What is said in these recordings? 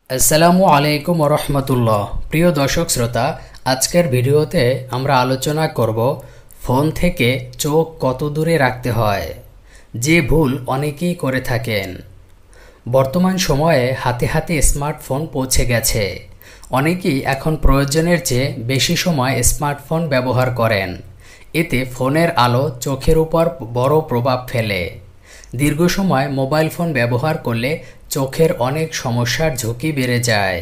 আসসালামু আলাইকুম রহমতুল্লাহ। প্রিয় দর্শক শ্রোতা, আজকের ভিডিওতে আমরা আলোচনা করব ফোন থেকে চোখ কত দূরে রাখতে হয়, যে ভুল অনেকেই করে থাকেন। বর্তমান সময়ে হাতে হাতে স্মার্টফোন পৌঁছে গেছে। অনেকেই এখন প্রয়োজনের চেয়ে বেশি সময় স্মার্টফোন ব্যবহার করেন। এতে ফোনের আলো চোখের উপর বড় প্রভাব ফেলে। দীর্ঘ সময় মোবাইল ফোন ব্যবহার করলে চোখের অনেক সমস্যার ঝুঁকি বেড়ে যায়।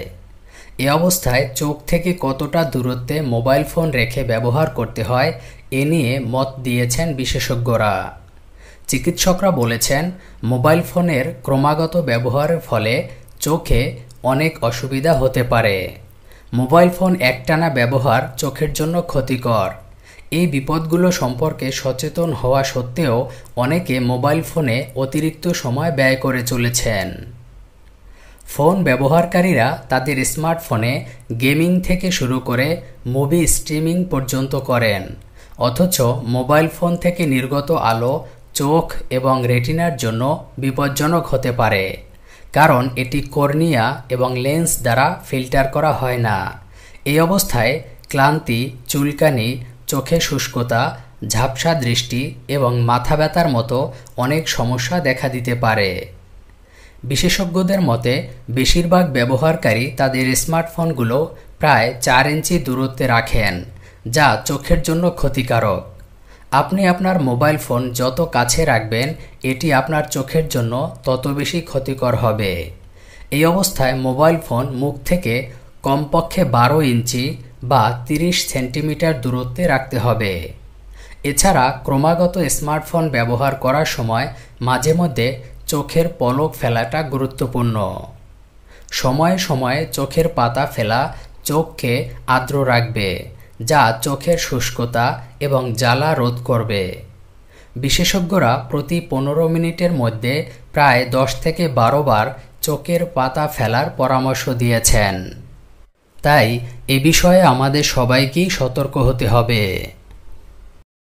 এ অবস্থায় চোখ থেকে কতটা দূরত্বে মোবাইল ফোন রেখে ব্যবহার করতে হয় এ নিয়ে মত দিয়েছেন বিশেষজ্ঞরা। চিকিৎসকরা বলেছেন, মোবাইল ফোনের ক্রমাগত ব্যবহারের ফলে চোখে অনেক অসুবিধা হতে পারে। মোবাইল ফোন একটানা ব্যবহার চোখের জন্য ক্ষতিকর। এই বিপদগুলো সম্পর্কে সচেতন হওয়া সত্ত্বেও অনেকে মোবাইল ফোনে অতিরিক্ত সময় ব্যয় করে চলেছেন। ফোন ব্যবহারকারীরা তাদের স্মার্টফোনে গেমিং থেকে শুরু করে মুভি স্ট্রিমিং পর্যন্ত করেন, অথচ মোবাইল ফোন থেকে নির্গত আলো চোখ এবং রেটিনার জন্য বিপজ্জনক হতে পারে, কারণ এটি কর্নিয়া এবং লেন্স দ্বারা ফিল্টার করা হয় না। এই অবস্থায় ক্লান্তি, চুলকানি, চোখে শুষ্কতা, ঝাপসা দৃষ্টি এবং মাথা ব্যথার মতো অনেক সমস্যা দেখা দিতে পারে। বিশেষজ্ঞদের মতে বেশিরভাগ ব্যবহারকারী তাদের স্মার্টফোনগুলো প্রায় 4 ইঞ্চি দূরত্বে রাখেন, যা চোখের জন্য ক্ষতিকারক। আপনি আপনার মোবাইল ফোন যত কাছে রাখবেন, এটি আপনার চোখের জন্য তত বেশি ক্ষতিকর হবে। এই অবস্থায় মোবাইল ফোন মুখ থেকে কমপক্ষে 12 ইঞ্চি বা 30 সেন্টিমিটার দূরত্বে রাখতে হবে। এছাড়া ক্রমাগত স্মার্টফোন ব্যবহার করার সময় মাঝে মধ্যে চোখের পলক ফেলাটা গুরুত্বপূর্ণ। সময়ে সময়ে চোখের পাতা ফেলা চোখকে আর্দ্র রাখবে, যা চোখের শুষ্কতা এবং জ্বালা রোধ করবে। বিশেষজ্ঞরা প্রতি 15 মিনিটের মধ্যে প্রায় 10 থেকে 12 বার চোখের পাতা ফেলার পরামর্শ দিয়েছেন। তাই এ বিষয়ে আমাদের সবাইকেই সতর্ক হতে হবে।